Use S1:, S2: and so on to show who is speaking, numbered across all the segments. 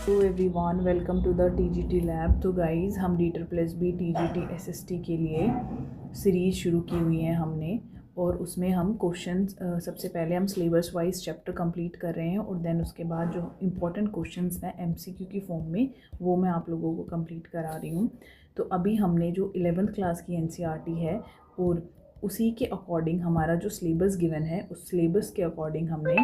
S1: Hello everyone, welcome to the TGT lab. तो guys, हम D+B TGT SST के लिए सीरीज़ शुरू की हुई है हमने, और उसमें हम क्वेश्चंस सबसे पहले हम सिलेबस वाइज चैप्टर कंप्लीट कर रहे हैं, और देन उसके बाद जो इम्पोर्टेंट क्वेश्चंस हैं एमसीक्यू की फॉर्म में वो मैं आप लोगों को कंप्लीट करा रही हूँ। तो अभी हमने जो 11th क्लास की एनसीईआरटी है और उसी के अकॉर्डिंग हमारा जो सिलेबस गिवन है उस सिलेबस के अकॉर्डिंग हमने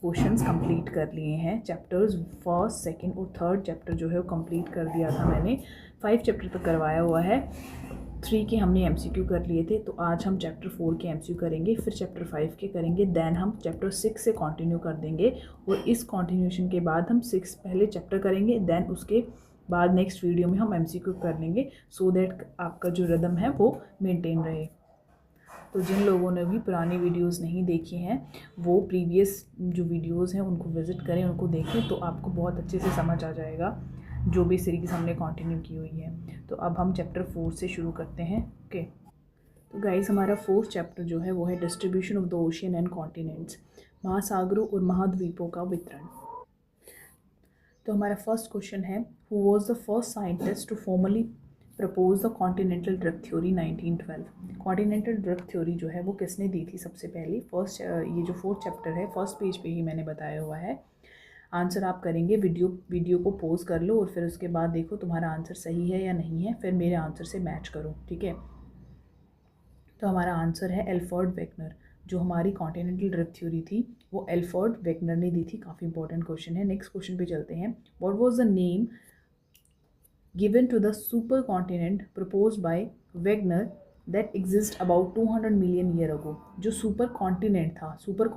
S1: क्वेश्चंस कंप्लीट कर लिए हैं। चैप्टर्स फर्स्ट, सेकंड और थर्ड चैप्टर जो है वो कंप्लीट कर दिया था मैंने। 5 चैप्टर तक करवाया हुआ है, 3 के हमने एमसीक्यू कर लिए थे। तो आज हम चैप्टर 4 के एमसीक्यू करेंगे, फिर चैप्टर 5 के करेंगे, देन हम चैप्टर 6 से कंटिन्यू कर देंगे। और इस कंटिन्यूशन के बाद हम 6 पहले चैप्टर करेंगे, देन उसके बाद नेक्स्ट वीडियो में हम एमसीक्यू कर लेंगे, सो दैट आपका जो रिदम है वो मेंटेन रहे। तो जिन लोगों ने भी पुरानी वीडियोस नहीं देखी हैं वो प्रीवियस जो वीडियोस हैं उनको विज़िट करें, उनको देखें, तो आपको बहुत अच्छे से समझ आ जाएगा जो भी सीरीज़ हमने कंटिन्यू की हुई है। तो अब हम चैप्टर 4 से शुरू करते हैं। ओके, तो गाइस, हमारा 4th चैप्टर जो है वो है distribution of the ocean and continents, महासागरों और महाद्वीपों का वितरण। तो हमारा फर्स्ट क्वेश्चन है, who was the first scientist to formally propose the continental drift theory 1912। Continental drift theory जो है वो किसने दी थी सबसे पहले? फर्स्ट, ये जो 4th चैप्टर है फर्स्ट पेज पे ही मैंने बताया हुआ है। आंसर आप करेंगे, वीडियो को पॉज कर लो और फिर उसके बाद देखो तुम्हारा आंसर सही है या नहीं है, फिर मेरे आंसर से मैच करो, ठीक है। तो हमारा आंसर है एल्फ्रेड वेगनर। जो हमारी कॉन्टिनेंटल ड्रिफ्ट थ्योरी थी वो एल्फ्रेड वेगनर ने दी थी। काफ़ी इंपॉर्टेंट क्वेश्चन है। नेक्स्ट क्वेश्चन पे चलते हैं। What was the name given to the supercontinent proposed by Wegener that exist about 200 million year ago। जो सुपर कॉन्टिनेंट था, सुपर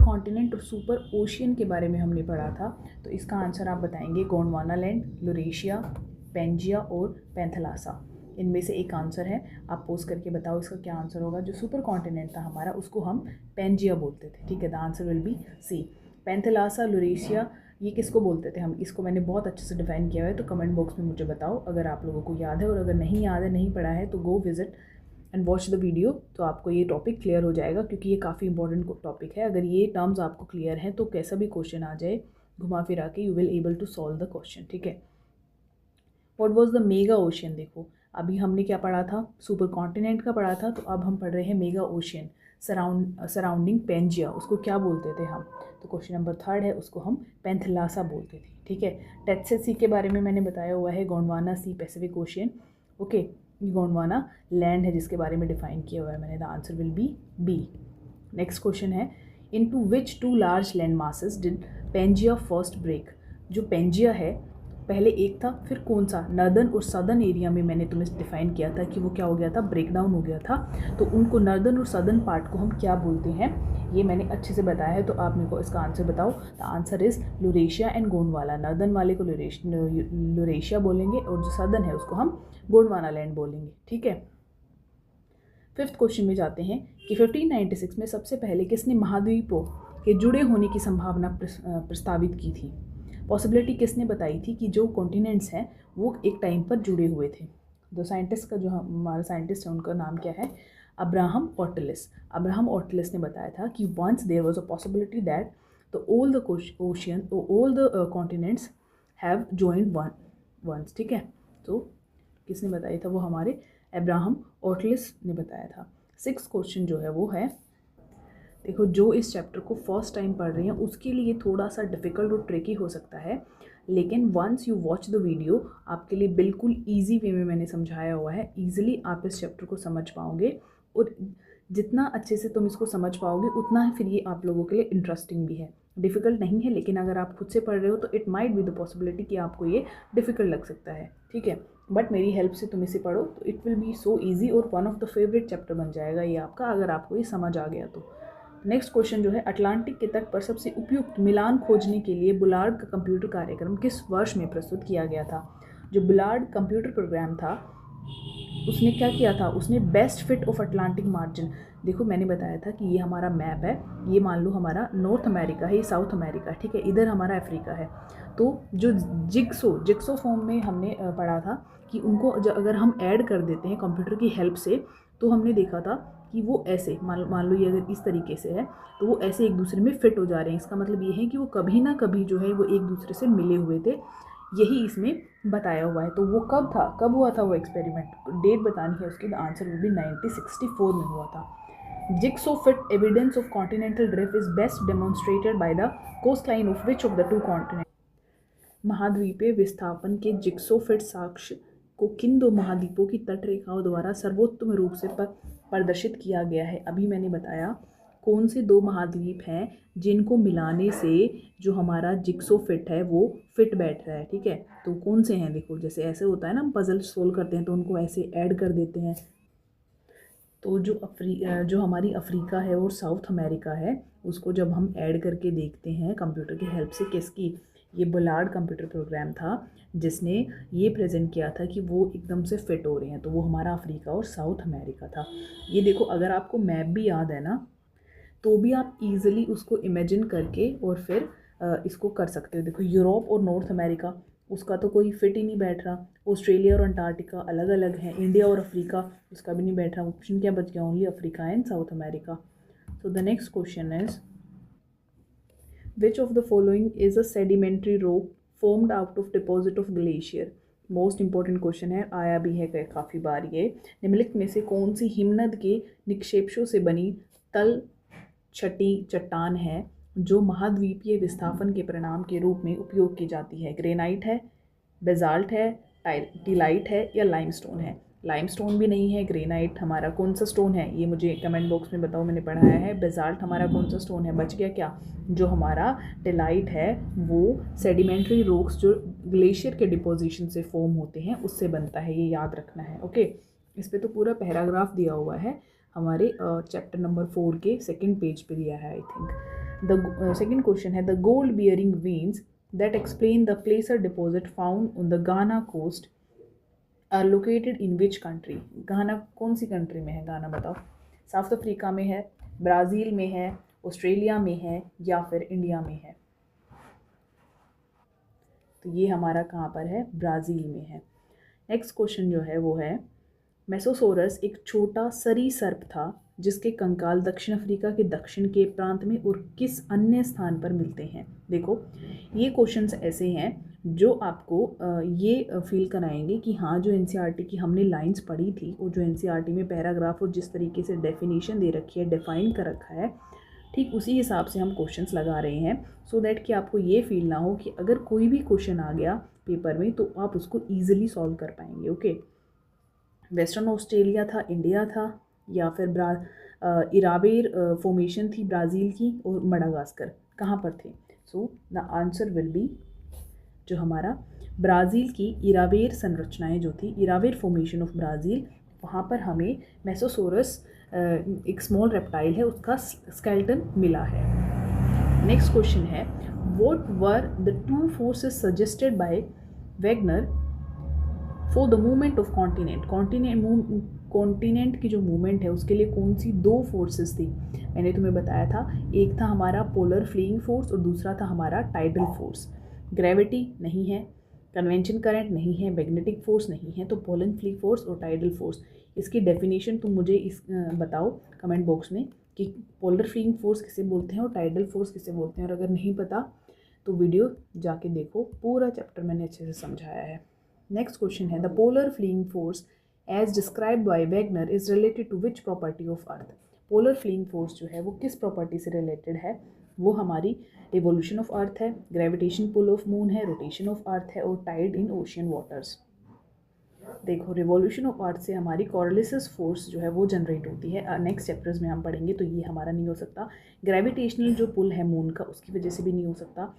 S1: कॉन्टिनेंट और सुपर ओशियन के बारे में हमने पढ़ा था। तो इसका आंसर आप बताएंगे गोंडवाना लैंड, यूरेशिया, पेंजिया और पैंथेलासा। इनमें से एक आंसर है, आप पोस्ट करके बताओ इसका क्या आंसर होगा। जो सुपर कॉन्टिनेंट था हमारा उसको हम पेंजिया बोलते थे, ठीक है। The answer will be C. Panthalassa, Eurasia, ये किसको बोलते थे हम? इसको मैंने बहुत अच्छे से डिफाइन किया है, तो कमेंट बॉक्स में मुझे बताओ अगर आप लोगों को याद है, और अगर नहीं याद है, नहीं पढ़ा है, तो go visit and watch the video, तो आपको ये टॉपिक क्लियर हो जाएगा, क्योंकि ये काफ़ी इंपॉर्टेंट टॉपिक है। अगर ये टर्म्स आपको क्लियर हैं तो कैसा भी क्वेश्चन आ जाए घुमा फिरा के you will able to solve the question, ठीक है। What was the mega ocean? देखो, अभी हमने क्या पढ़ा था? सुपर कॉन्टिनेंट का पढ़ा था, तो अब हम पढ़ रहे हैं मेगा ओशियन सराउंडिंग पेंजिया, उसको क्या बोलते थे हम? तो क्वेश्चन नंबर 3 है, उसको हम पैंथेलासा बोलते थे, ठीक है। टेथसे सी के बारे में मैंने बताया हुआ है, गोंडवाना सी, पैसिफिक ओशियन, ओके। ये गोंडवाना लैंड है जिसके बारे में डिफाइन किया हुआ है मैंने। The answer will be B. Next question है, into which 2 large land masses did Pangaea first break? जो पेंजिया है पहले एक था, फिर कौन सा? नर्दर्न और सदर्न एरिया में मैंने तुम्हें डिफाइन किया था कि वो क्या हो गया था, ब्रेक डाउन हो गया था। तो उनको नर्दर्न और सदर्न पार्ट को हम क्या बोलते हैं, ये मैंने अच्छे से बताया है। तो आप मेरे को इसका आंसर बताओ। The answer is Eurasia and Gondwana. Northern वाले को यूरेशिया बोलेंगे और जो सदर्न है उसको हम गोंडवाना लैंड बोलेंगे, ठीक है। 5th क्वेश्चन में जाते हैं कि 1596 में सबसे पहले किसने महाद्वीपों के जुड़े होने की संभावना प्रस्तावित की थी? पॉसिबिलिटी किसने बताई थी कि जो कॉन्टिनेंट्स हैं वो एक टाइम पर जुड़े हुए थे? जो साइंटिस्ट का, जो हमारा साइंटिस्ट है उनका नाम क्या है? अब्राहम ऑर्टिलिस। अब्राहम ऑर्टिलिस ने बताया था कि once there was a possibility that the all the continents have joined once, ठीक है। तो किसने बताया था? वो हमारे अब्राहम ऑर्टिलिस ने बताया था। 6th क्वेश्चन जो है वो है, देखो, जो इस चैप्टर को फर्स्ट टाइम पढ़ रहे हैं उसके लिए थोड़ा सा डिफ़िकल्ट और ट्रिकी हो सकता है, लेकिन once you watch the video आपके लिए बिल्कुल इजी वे में मैंने समझाया हुआ है। ईजिली आप इस चैप्टर को समझ पाओगे, और जितना अच्छे से तुम इसको समझ पाओगे उतना ही फिर ये आप लोगों के लिए इंटरेस्टिंग भी है। डिफ़िकल्ट नहीं है, लेकिन अगर आप खुद से पढ़ रहे हो तो it might be the possibility कि आपको ये डिफ़िकल्ट लग सकता है, ठीक है। बट मेरी हेल्प से तुम इसे पढ़ो तो it will be so easy, और one of the favourite chapter बन जाएगा ये आपका, अगर आपको ये समझ आ गया तो। नेक्स्ट क्वेश्चन जो है, अटलांटिक के तट पर सबसे उपयुक्त मिलान खोजने के लिए बुलार्ड का कंप्यूटर कार्यक्रम किस वर्ष में प्रस्तुत किया गया था? जो बुलार्ड कंप्यूटर प्रोग्राम था उसने क्या किया था? उसने best fit of Atlantic margin, देखो मैंने बताया था कि ये हमारा मैप है, ये मान लो हमारा नॉर्थ अमेरिका है, ये साउथ अमेरिका, ठीक है, इधर हमारा अफ्रीका है। तो जो जिक्सो फॉर्म में हमने पढ़ा था कि उनको अगर हम ऐड कर देते हैं कंप्यूटर की हेल्प से, तो हमने देखा था कि वो ऐसे मान लो ये अगर इस तरीके से है तो वो ऐसे एक दूसरे में फिट हो जा रहे हैं। इसका मतलब ये है कि वो कभी ना कभी जो है वो एक दूसरे से मिले हुए थे, यही इसमें बताया हुआ है। तो वो कब था, कब हुआ था वो एक्सपेरिमेंट, डेट बतानी है उसकी। द आंसर विल बी 1964 में हुआ था। Jigsaw fit evidence of continental drift is best demonstrated by the coastline of which of the two continents? महाद्वीपीय विस्थापन के जिक्सो फिट साक्ष्य को किन दो महाद्वीपों की तट रेखाओं द्वारा सर्वोत्तम रूप से प्रदर्शित किया गया है? अभी मैंने बताया कौन से दो महाद्वीप हैं जिनको मिलाने से जो हमारा जिक्सो फिट है वो फिट बैठ रहा है, ठीक है। तो कौन से हैं, देखो जैसे ऐसे होता है ना, हम पजल सोल्व करते हैं तो उनको ऐसे ऐड कर देते हैं। तो जो हमारी अफ्रीका है और साउथ अमेरिका है, उसको जब हम ऐड करके देखते हैं कंप्यूटर की हेल्प से, किसकी, ये बलार्ड कंप्यूटर प्रोग्राम था जिसने ये प्रेजेंट किया था कि वो एकदम से फिट हो रहे हैं, तो वो हमारा अफ्रीका और साउथ अमेरिका था। ये देखो, अगर आपको मैप भी याद है ना तो भी आप इजीली उसको इमेजिन करके और फिर इसको कर सकते हो। देखो यूरोप और नॉर्थ अमेरिका, उसका तो कोई फिट ही नहीं बैठ रहा। ऑस्ट्रेलिया और अंटार्कटिका अलग अलग हैं। इंडिया और अफ्रीका, उसका भी नहीं बैठ रहा। ऑप्शन क्या बच गया, only Africa and south America. So the next question is which of the following is a sedimentary rock formed out of deposit of glacier? Most important question है, आया भी है काफ़ी बार ये। निम्नलिखित में से कौन सी हिमनद के निक्षेपशों से बनी तल छटी चट्टान है जो महाद्वीपीय विस्थापन के परिणाम के रूप में उपयोग की जाती है? ग्रेनाइट है, बेजाल्ट है, टीलाइट है या लाइमस्टोन है? लाइमस्टोन भी नहीं है, ग्रेनाइट हमारा कौन सा स्टोन है ये मुझे कमेंट बॉक्स में बताओ, मैंने पढ़ाया है। बेजाल्ट हमारा कौन सा स्टोन है? बच गया क्या? जो हमारा टिलाइट है वो सेडिमेंट्री रॉक्स जो ग्लेशियर के डिपोजिशन से फॉर्म होते हैं उससे बनता है, ये याद रखना है। ओके, इस पर तो पूरा पैराग्राफ दिया हुआ है हमारे चैप्टर नंबर 4 के सेकंड पेज पे दिया है I think. The second question है the gold bearing veins that explain the placer deposit found on the Ghana coast are located in which country? Ghana कौन सी कंट्री में है, गाना बताओ। साउथ अफ्रीका में है, ब्राज़ील में है, ऑस्ट्रेलिया में है या फिर इंडिया में है? तो ये हमारा कहाँ पर है, ब्राज़ील में है। नेक्स्ट क्वेश्चन जो है वो है मेसोसोरस एक छोटा सरीसर्प था जिसके कंकाल दक्षिण अफ्रीका के दक्षिण के प्रांत में और किस अन्य स्थान पर मिलते हैं? देखो ये क्वेश्चंस ऐसे हैं जो आपको ये फील कराएंगे कि हाँ, जो एनसीईआरटी की हमने लाइंस पढ़ी थी और जो एनसीईआरटी में पैराग्राफ और जिस तरीके से डेफिनेशन दे रखी है, डिफाइन कर रखा है, ठीक उसी हिसाब से हम क्वेश्चंस लगा रहे हैं सो दैट कि आपको ये फील ना हो कि अगर कोई भी क्वेश्चन आ गया पेपर में तो आप उसको ईजिली सॉल्व कर पाएंगे। ओके, वेस्टर्न ऑस्ट्रेलिया था, इंडिया था या फिर इरावेर फॉर्मेशन थी ब्राज़ील की और मडागास्कर कहाँ पर थे? सो द आंसर विल बी जो हमारा ब्राज़ील की इरावेर संरचनाएं जो थी, इरावेर फॉर्मेशन ऑफ ब्राज़ील, वहाँ पर हमें मेसोसोरस एक स्मॉल रेप्टाइल है उसका स्केलेटन मिला है। नेक्स्ट क्वेश्चन है what were the two forces suggested by Wagner for the movement of continent की जो मूवमेंट है उसके लिए कौन सी दो फोर्सेस थी? मैंने तुम्हें बताया था, एक था हमारा पोलर फ्लीइंग फोर्स और दूसरा था हमारा टाइडल फोर्स। ग्रेविटी नहीं है, कन्वेंशन करंट नहीं है, मैग्नेटिक फोर्स नहीं है, तो पोलर फ्ली फोर्स और टाइडल फोर्स। इसकी डेफिनेशन तुम मुझे बताओ कमेंट बॉक्स में कि पोलर फ्लीइंग फोर्स किसे बोलते हैं और टाइडल फोर्स किसे बोलते हैं। और अगर नहीं पता तो वीडियो जाके देखो, पूरा चैप्टर मैंने अच्छे से समझाया है। नेक्स्ट क्वेश्चन है the polar fleeing force as described by Wegener is related to which property of earth? Polar fleeing force जो है वो किस प्रॉपर्टी से रिलेटेड है? वो हमारी रिवोल्यूशन ऑफ अर्थ है, ग्रेविटेशन पुल ऑफ मून है, रोटेशन ऑफ अर्थ है और टाइड इन ओशियन वाटर्स। देखो रिवॉल्यूशन ऑफ अर्थ से हमारी कॉरलिसिस फोर्स जो है वो जनरेट होती है, नेक्स्ट चैप्टर्स में हम पढ़ेंगे, तो ये हमारा नहीं हो सकता। ग्रेविटेशनल जो पुल है मून का उसकी वजह से भी नहीं हो सकता।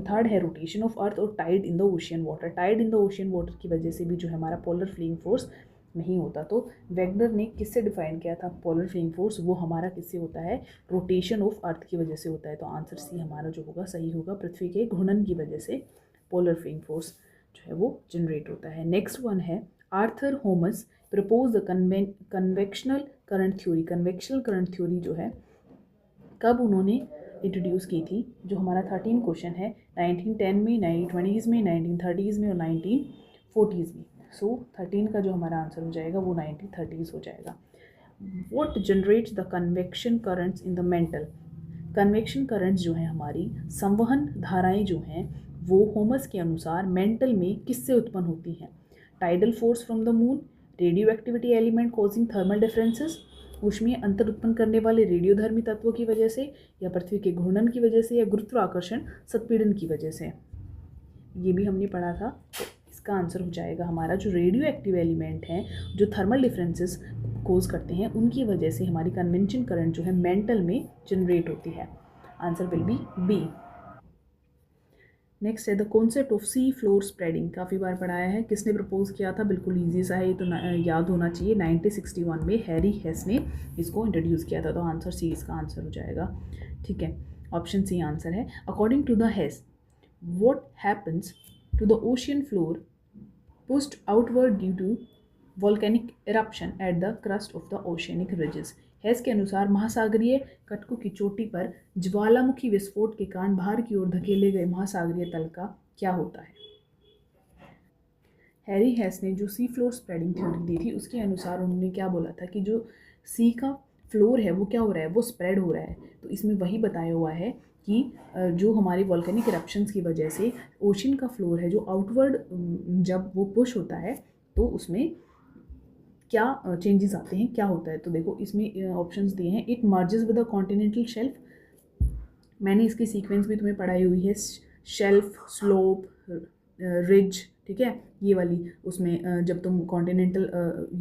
S1: थर्ड है रोटेशन ऑफ अर्थ और tied in the ocean water, tied in the ocean water की वजह से भी जो है हमारा पोलर फ्लीइंग फोर्स नहीं होता। तो वैगनर ने किससे डिफाइन किया था पोलर फ्लीइंग फोर्स? वो हमारा किससे होता है? रोटेशन ऑफ अर्थ की वजह से होता है। तो आंसर सी हमारा जो होगा सही होगा, पृथ्वी के घूर्णन की वजह से पोलर फ्लीइंग फोर्स जो है वो जनरेट होता है। नेक्स्ट वन है Arthur homes propose the convectional current theory. Convectional current theory जो है कब उन्होंने इंट्रोड्यूस की थी? जो हमारा 13 क्वेश्चन है 1910 में, 1920s में, 1930s में और 1940s में। सो 13 का जो हमारा आंसर हो जाएगा वो 1930s हो जाएगा। What generates the convection currents in the mental. Convection currents जो हैं हमारी संवहन धाराएं जो हैं वो होमस के अनुसार मेंटल में किससे उत्पन्न होती हैं। Tidal force from the moon, radio activity element causing thermal differences, ऊष्मीय अंतर उत्पन्न करने वाले रेडियोधर्मी तत्वों की वजह से, या पृथ्वी के घूर्णन की वजह से, या गुरुत्वाकर्षण सत्पीड़न की वजह से। ये भी हमने पढ़ा था। तो इसका आंसर हो जाएगा हमारा जो रेडियो एक्टिव एलिमेंट हैं जो थर्मल डिफरेंसेस कोज करते हैं उनकी वजह से हमारी कन्वेंशन करंट जो है मेंटल में जनरेट होती है। Answer will be B. Next है the concept of sea floor spreading. काफ़ी बार पढ़ाया है। किसने प्रपोज किया था? बिल्कुल ईजी सा है, ये तो याद होना चाहिए। 1961 में हैरी हेस ने इसको इंट्रोड्यूस किया था। तो आंसर सी इसका आंसर हो जाएगा। ठीक है, ऑप्शन सी आंसर है। According to the Hess, what happens to the ocean floor pushed outward due to volcanic eruption at the crust of the oceanic ridges। हेस के अनुसार महासागरीय कटकों की चोटी पर ज्वालामुखी विस्फोट के कारण बाहर की ओर धकेले गए महासागरीय तल का क्या होता है। हैरी हेस ने जो सी फ्लोर स्प्रेडिंग थ्योरी दी थी उसके अनुसार उन्होंने क्या बोला था कि जो सी का फ्लोर है वो क्या हो रहा है, वो स्प्रेड हो रहा है। तो इसमें वही बताया हुआ है कि जो हमारी वॉल्केनिक इरप्शंस की वजह से ओशन का फ्लोर है जो आउटवर्ड जब वो पुश होता है तो उसमें क्या चेंजेस आते हैं, क्या होता है। तो देखो इसमें ऑप्शंस दिए हैं। It merges with the continental shelf, मैंने इसकी सीक्वेंस भी तुम्हें पढ़ाई हुई है। शेल्फ, स्लोप, रिज, ठीक है, ये वाली। उसमें जब तुम कॉन्टिनेंटल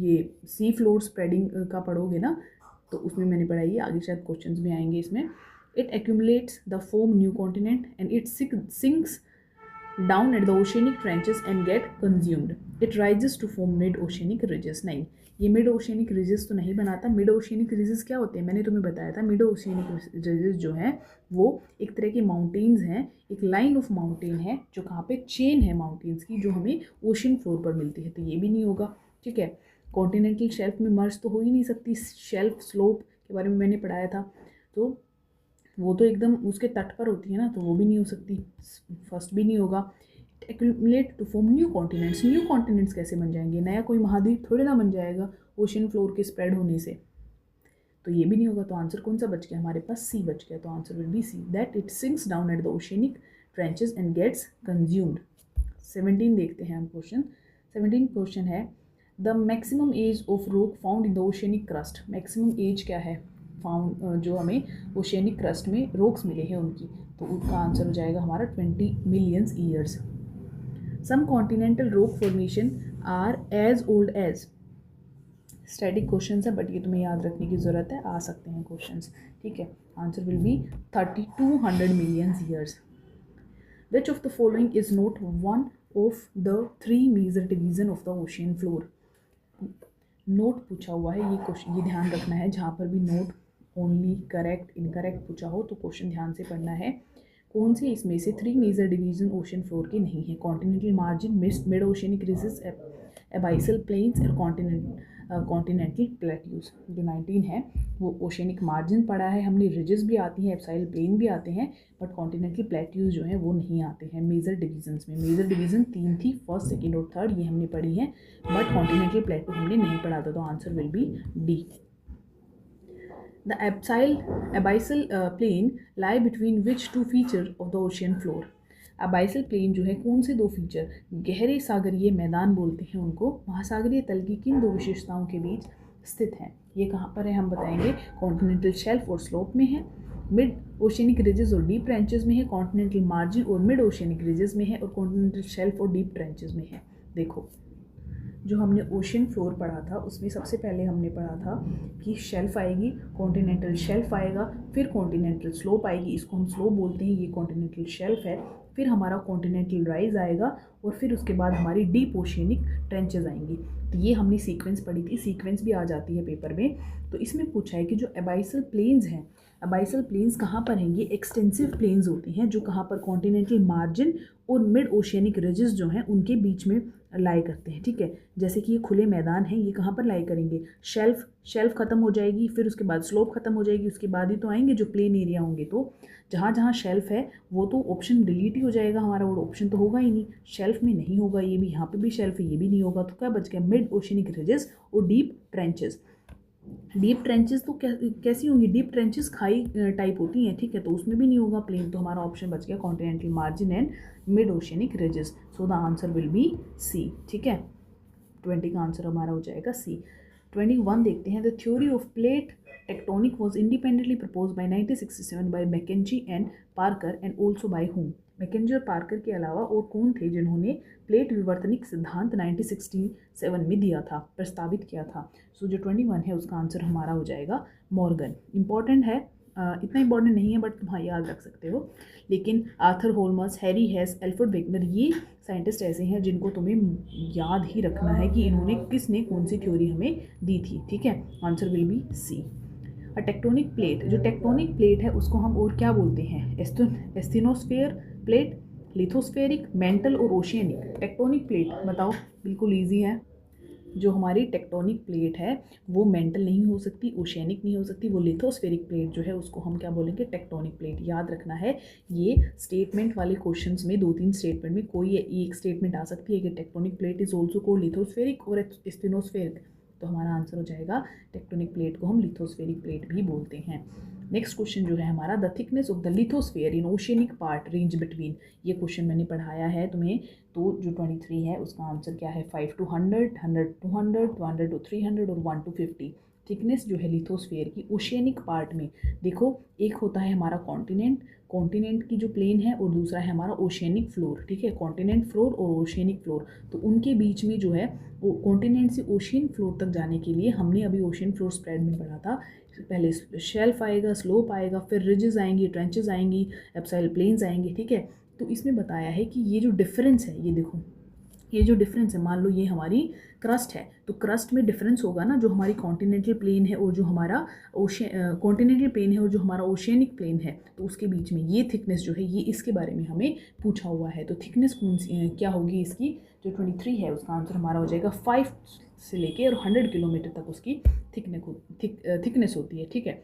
S1: ये सी फ्लोर स्प्रेडिंग का पढ़ोगे ना तो उसमें मैंने पढ़ाई है। आगे शायद क्वेश्चंस भी आएंगे इसमें। It accumulates the foam new continent and it sinks down at the oceanic trenches and get consumed. It rises to form mid-oceanic ridges। नहीं, ये मिड ओशियनिक रिजेस तो नहीं बनाता। मिड ओशियनिक रिजेस क्या होते हैं? मैंने तुम्हें बताया था। मिड ओशियनिक रिजेस जो हैं वो एक तरह के माउंटेन्स हैं, एक लाइन ऑफ माउंटेन है जो कहाँ पे चेन है माउंटेन्स की जो हमें ओशन फ्लोर पर मिलती है। तो ये भी नहीं होगा। ठीक है, कॉन्टिनेंटल शेल्फ में मर्ज तो हो ही नहीं सकती। शेल्फ स्लोप के बारे में मैंने पढ़ाया था, तो वो तो एकदम उसके तट पर होती है ना, तो वो भी नहीं हो सकती। फर्स्ट भी नहीं होगा। Accumulate to form new continents. New continents कैसे बन जाएंगे? नया कोई महाद्वीप थोड़ी ना बन जाएगा ओशन फ्लोर के स्प्रेड होने से। तो ये भी नहीं होगा। तो आंसर कौन सा बच गया हमारे पास? सी बच गया। तो answer will be C, that it sinks down at the oceanic trenches and gets consumed. 17 देखते हैं हम क्वेश्चन। 17 क्वेश्चन है the maximum age of rock found in the oceanic crust. Maximum age क्या है फाउंड जो हमें ओशियनिक क्रस्ट में रॉक्स मिले हैं उनकी? तो उसका आंसर हो जाएगा हमारा 20 million years. Some continental rock formation are age old age. Static question है बट ये तुम्हें याद रखने की ज़रूरत है, आ सकते हैं क्वेश्चंस। ठीक है, answer will be 3200 million years. Which of the following is not one of the 3 major division of the ocean floor. Note पूछा हुआ है, ये क्वेश्चन, ये ध्यान रखना है। जहाँ पर भी नोट ओनली करेक्ट इनकरेक्ट पूछा हो तो क्वेश्चन ध्यान से पढ़ना है। कौन से इसमें से 3 मेजर डिवीजन ओशन फ्लोर के नहीं है? Continental margin, mid oceanic ridges, abyssal plains और कॉन्टिनेंटल प्लेट्यूज। जो 19 है वो ओशियनिक मार्जिन पढ़ा है हमने, रिजेस भी आती हैं, एबाइसल प्लेन भी आते हैं, बट कॉन्टिनेंटल प्लेट्यूज जो हैं वो नहीं आते हैं मेजर डिवीजन्स में। मेजर डिवीजन 3 थी, फर्स्ट, सेकेंड और थर्ड, ये हमने पढ़ी है, बट कॉन्टिनेंटल प्लेट्यू हमने नहीं पढ़ा था। तो answer will B D. The abyssal plain lie between which 2 features of the ocean floor? Abyssal plain जो है कौन से 2 फीचर, गहरे सागरीय मैदान बोलते हैं उनको, महासागरीय तल की किन 2 विशेषताओं के बीच स्थित हैं? ये कहाँ पर है हम बताएंगे। कॉन्टिनेंटल शेल्फ और स्लोप में है, मिड ओशियनिक रिजेस और डीप ट्रेंचेस में है, कॉन्टिनेंटल मार्जिन और मिड ओशियनिक रिजेस में है, और कॉन्टिनेंटल शेल्फ और डीप ट्रेंचेस में है। देखो जो हमने ओशन फ्लोर पढ़ा था उसमें सबसे पहले हमने पढ़ा था कि शेल्फ आएगी, कॉन्टिनेंटल शेल्फ आएगा, फिर कॉन्टिनेंटल स्लोप आएगी, इसको हम स्लोप बोलते हैं, ये कॉन्टिनेंटल शेल्फ है, फिर हमारा कॉन्टिनेंटल राइज आएगा, और फिर उसके बाद हमारी डीप ओशियनिक ट्रेंचेस आएंगी। तो ये हमने सीक्वेंस पढ़ी थी, सीक्वेंस भी आ जाती है पेपर में। तो इसमें पूछा है कि जो एबाइसल प्लेन्स हैं, एबाइसल प्लेन्स कहाँ पर हैं? ये एक्सटेंसिव प्लेन्स होते हैं जो कहाँ पर कॉन्टिनेंटल मार्जिन और मिड ओशियनिक रिजेस जो हैं उनके बीच में लाई करते हैं। ठीक है, जैसे कि ये खुले मैदान हैं, ये कहाँ पर लाई करेंगे? शेल्फ खत्म हो जाएगी, फिर उसके बाद स्लोप खत्म हो जाएगी, उसके बाद ही तो आएंगे जो प्लेन एरिया होंगे। तो जहाँ जहाँ शेल्फ है वो तो ऑप्शन डिलीट ही हो जाएगा हमारा, वो ऑप्शन तो होगा ही नहीं, शेल्फ में नहीं होगा। ये भी, यहाँ पे भी शेल्फ है, ये भी नहीं होगा। तो क्या बच गया? मिड ओशियनिक रिजेस और डीप ट्रेंचेस। डीप ट्रेंचेस तो कैसी होंगी, डीप ट्रेंचेस खाई टाइप होती हैं, ठीक है, तो उसमें भी नहीं होगा प्लेन, तो हमारा ऑप्शन बच गया continental margin and mid oceanic ridges, so the answer will be C, ठीक है। 20 का आंसर हमारा हो जाएगा सी। 21 देखते हैं, the theory of plate tectonic was independently propose by 1967 by McKenzie and Parker and also by home. McKenzie और Parker के अलावा और कौन थे जिन्होंने प्लेट विवर्तनिक सिद्धांत 1967 में दिया था, प्रस्तावित किया था। सो जो 21 है उसका आंसर हमारा हो जाएगा मॉर्गन। इंपॉर्टेंट है, इतना इंपॉर्टेंट नहीं है बट तुम हाँ याद रख सकते हो। लेकिन Arthur Holmes, Harry Hess, Alfred Wegener, ये साइंटिस्ट ऐसे हैं जिनको तुम्हें याद ही रखना है कि इन्होंने किसने कौन सी थ्योरी हमें दी थी, ठीक है। Answer will be C. A tectonic plate, जो टेक्टोनिक प्लेट है उसको हम और क्या बोलते हैं, एस्थेनोस्फेयर प्लेट, लिथोस्फेरिक, मेंटल और ओशियनिक। टेक्टोनिक प्लेट बताओ, बिल्कुल ईजी है। जो हमारी टेक्टोनिक प्लेट है वो मेंटल नहीं हो सकती, ओशियनिक नहीं हो सकती, वो लिथोस्फेरिक प्लेट जो है उसको हम क्या बोलेंगे, टेक्टोनिक प्लेट। याद रखना है, ये स्टेटमेंट वाले क्वेश्चंस में 2-3 स्टेटमेंट में कोई एक स्टेटमेंट आ सकती है कि tectonic plate is also called lithospheric और स्टेनोस्फेरिक, तो हमारा आंसर हो जाएगा टेक्टोनिक प्लेट को हम लिथोस्फेरिक प्लेट भी बोलते हैं। नेक्स्ट क्वेश्चन जो है हमारा, the thickness of the lithosphere in oceanic part range between, ये क्वेश्चन मैंने पढ़ाया है तुम्हें, तो जो 23 है उसका आंसर क्या है, 5 to 100, 100 to 100, 200 to 300 और 1 to 50। थिकनेस जो है लिथोस्फेयर की ओशियनिक पार्ट में, देखो एक होता है हमारा कॉन्टिनेंट, कॉन्टिनेंट की जो प्लेन है, और दूसरा है हमारा ओशियनिक फ्लोर, ठीक है, कॉन्टिनेंट फ्लोर और ओशियनिक फ्लोर। तो उनके बीच में जो है वो कॉन्टिनेंट से ओशियन फ्लोर तक जाने के लिए हमने अभी ओशियन फ्लोर स्प्रेड में पढ़ा था, पहले शेल्फ आएगा, स्लोप आएगा, फिर रिजेस आएंगी, ट्रेंचेस आएंगी, एब्साइल प्लेन्स आएंगे, ठीक है। तो इसमें बताया है कि ये जो डिफरेंस है, ये देखो ये जो डिफरेंस है, मान लो ये हमारी क्रस्ट है, तो क्रस्ट में डिफरेंस होगा ना, जो हमारी कॉन्टिनेंटल प्लेन है और जो हमारा कॉन्टिनेंटल प्लेन है और जो हमारा ओशियनिक प्लेन है, तो उसके बीच में ये थिकनेस जो है, ये इसके बारे में हमें पूछा हुआ है। तो थिकनेस कौन सी क्या होगी इसकी, जो 23 है उसका आंसर हमारा हो जाएगा 5 से लेके और 100 किलोमीटर तक उसकी थिकनेस होती है, ठीक है।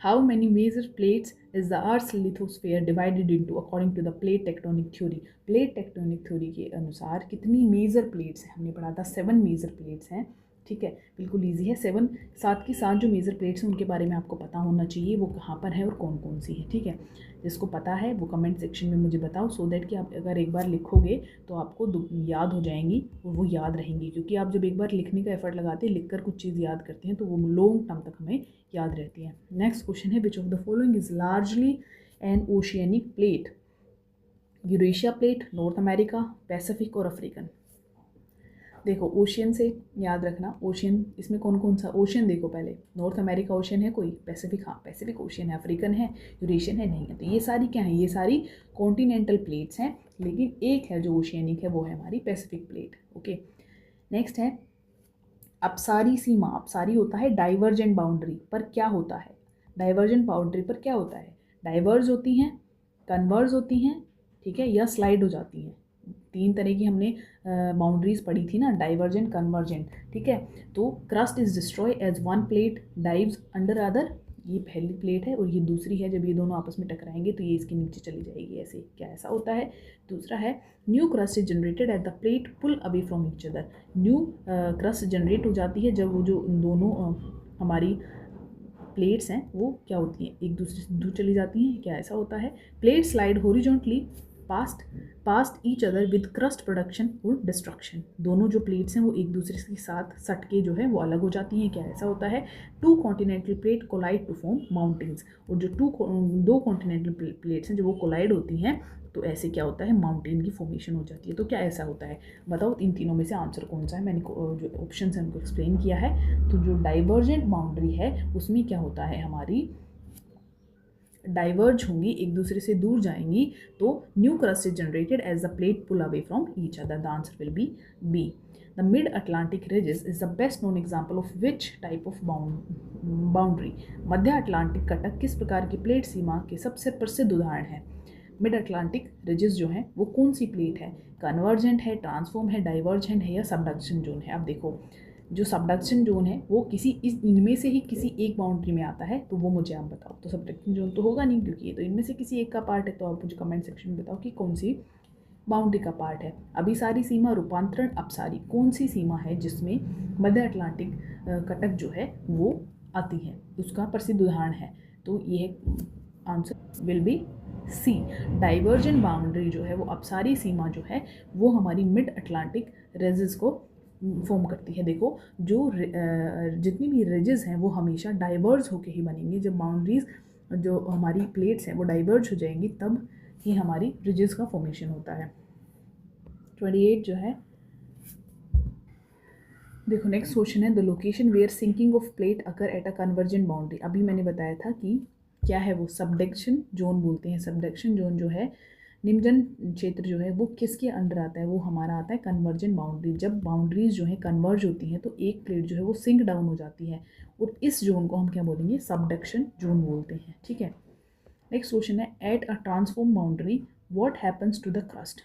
S1: How many major plates is the Earth's lithosphere divided into according to the plate tectonic theory? Plate tectonic theory के अनुसार कितनी मेजर प्लेट्स हैं, हमने पढ़ा था 7 मेजर प्लेट्स हैं, ठीक है, बिल्कुल इजी है। 7 साथ के साथ जो मेजर प्लेट्स हैं उनके बारे में आपको पता होना चाहिए, वो कहाँ पर है और कौन कौन सी है, ठीक है। जिसको पता है वो कमेंट सेक्शन में मुझे बताओ, सो दैट कि आप अगर एक बार लिखोगे तो आपको याद हो जाएंगी और वो याद रहेंगी, क्योंकि आप जब एक बार लिखने का एफर्ट लगाते हैं, लिख कर कुछ चीज़ याद करते हैं, तो वो लॉन्ग टर्म तक हमें याद रहती है। नेक्स्ट क्वेश्चन है, which of the following is largely an oceanic plate, Eurasia plate, North America, Pacific और अफ्रीकन। देखो ओशियन से याद रखना, ओशियन इसमें कौन कौन सा ओशियन, देखो पहले नॉर्थ अमेरिका ओशियन है कोई, पैसिफिक हाँ पैसिफिक ओशियन है, अफ्रीकन है, यूरेशियन है नहीं है, तो ये सारी क्या है, ये सारी कॉन्टिनेंटल प्लेट्स हैं, लेकिन एक है जो ओशियनिक है वो है हमारी पैसिफिक प्लेट, ओके। नेक्स्ट है अपसारी सीमा, अपसारी होता है डाइवर्जेंट बाउंड्री पर क्या होता है, डाइवर्जेंट बाउंड्री पर क्या होता है, डाइवर्ज होती हैं, कन्वर्ज होती हैं, ठीक है, या स्लाइड हो जाती हैं। 3 तरह की हमने बाउंड्रीज पढ़ी थी ना, डाइवर्जेंट, कन्वर्जेंट, ठीक है। तो crust is destroy as one plate dives under other, ये पहली प्लेट है और ये दूसरी है, जब ये दोनों आपस में टकराएंगे तो ये इसके नीचे चली जाएगी, ऐसे क्या ऐसा होता है। दूसरा है new crust is generated at the plate pull away from each other, new crust generate हो जाती है जब वो जो दोनों हमारी प्लेट्स हैं वो क्या होती हैं, एक दूसरे से दूर चली जाती हैं, क्या ऐसा होता है। Plate slide horizontally past each other with crust production और डिस्ट्रक्शन, दोनों जो प्लेट्स हैं वो एक दूसरे के साथ सट के जो है वो अलग हो जाती हैं, क्या ऐसा होता है। 2 continental plate collide to form mountains, और जो 2 कॉन्टिनेंटल प्लेट्स हैं जो वो कोलाइड होती हैं तो ऐसे क्या होता है, माउंटेन की फॉर्मेशन हो जाती है। तो क्या ऐसा होता है, बताओ इन तीनों में से आंसर कौन सा है। मैंने जो ऑप्शन है उनको एक्सप्लेन किया है। तो जो डाइवर्जेंट बाउंड्री है उसमें क्या होता है, हमारी डाइवर्ज होंगी, एक दूसरे से दूर जाएंगी, तो new crust is generated as the plate pull away from each other, the answer will be B. The mid Atlantic ridges is the best known example of which type of boundary, मध्य Atlantic कटक किस प्रकार की plate सीमा के सबसे प्रसिद्ध उदाहरण है। मिड अटलांटिक रिजेस जो है वो कौन सी प्लेट है, कन्वर्जेंट है, ट्रांसफॉर्म है, डाइवर्जेंट है या सबडक्शन जोन है। अब देखो जो सबडक्शन जोन है वो इनमें से ही किसी एक बाउंड्री में आता है, तो वो मुझे आप बताओ। तो सबडक्शन जोन तो होगा नहीं क्योंकि ये तो इनमें से किसी एक का पार्ट है, तो आप मुझे कमेंट सेक्शन में बताओ कि कौन सी बाउंड्री का पार्ट है। अभिसारी सीमा, रूपांतरण, अपसारी, कौन सी सीमा है जिसमें मध्य अटलांटिक कटक जो है वो आती है, उसका प्रसिद्ध उदाहरण है। तो ये answer will be C. Divergent boundary जो है वो अपसारी सीमा जो है वो हमारी मिड अटलांटिक रेजिस को फॉर्म करती है। देखो जो जितनी भी रिजेस हैं वो हमेशा डाइवर्ज होके ही बनेंगी। जब बाउंड्रीज जो हमारी प्लेट्स हैं वो डाइवर्ज हो जाएंगी तब ही हमारी रिजेस का फॉर्मेशन होता है। 28 जो है, देखो नेक्स्ट क्वेश्चन है, the location where sinking of plate occur at a convergent boundary. अभी मैंने बताया था कि क्या है वो, सबडक्शन जोन बोलते हैं। सबडक्शन जोन जो है, निम्नजन क्षेत्र जो है वो किसके अंडर आता है, वो हमारा आता है कन्वर्जेंट बाउंड्री। जब बाउंड्रीज जो है कन्वर्ज होती हैं तो एक प्लेट जो है वो सिंक डाउन हो जाती है और इस जोन को हम क्या बोलेंगे, सबडक्शन जोन बोलते हैं। ठीक है, नेक्स्ट क्वेश्चन है, at a transform boundary what happens to the crust.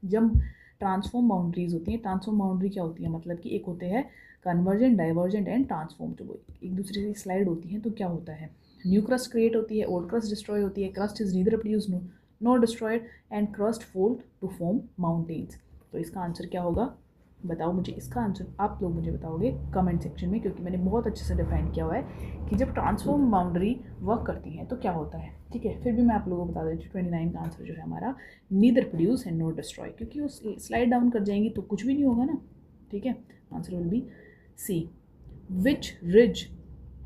S1: जब ट्रांसफॉर्म बाउंड्रीज होती हैं, ट्रांसफॉर्म बाउंड्री क्या होती है, मतलब कि एक होते हैं कन्वर्जेंट, डाइवर्जेंट एंड ट्रांसफॉर्म, जो एक दूसरे से स्लाइड होती हैं तो क्या होता है, न्यू क्रस्ट क्रिएट होती है, ओल्ड क्रस्ट डिस्ट्रॉय होती है, crust is neither produced nor destroyed and crust fold to form mountains. तो इसका आंसर क्या होगा, बताओ मुझे इसका आंसर, आप लोग मुझे बताओगे कमेंट सेक्शन में, क्योंकि मैंने बहुत अच्छे से डिफाइन किया हुआ है कि जब ट्रांसफॉर्म बाउंड्री वर्क करती है तो क्या होता है। ठीक है, फिर भी मैं आप लोगों को बता देती हूँ, 29 का आंसर जो है हमारा neither produce and not destroy, क्योंकि वो स्लाइड डाउन कर जाएंगी तो कुछ भी नहीं होगा ना। ठीक है, answer will be C. Which ridge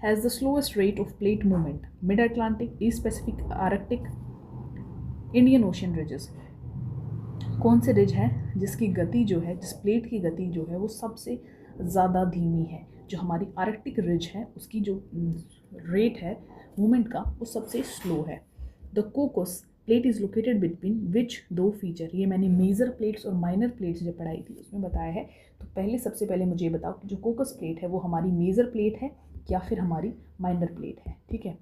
S1: has the slowest rate of plate movement, mid Atlantic, East Pacific, Arctic, Indian ocean ridges. कौन से रिज है जिसकी गति जो है, जिस प्लेट की गति जो है वो सबसे ज़्यादा धीमी है। जो हमारी आर्कटिक रिज है उसकी जो रेट है मूवमेंट का वो सबसे स्लो है। The कोकस plate is located between विच दो फीचर। ये मैंने मेजर प्लेट्स और माइनर प्लेट्स जब पढ़ाई थी उसमें बताया है। तो पहले सबसे पहले मुझे बताओ कि जो कोकस प्लेट है वो हमारी मेजर प्लेट है या फिर हमारी माइनर प्लेट है। ठीक है,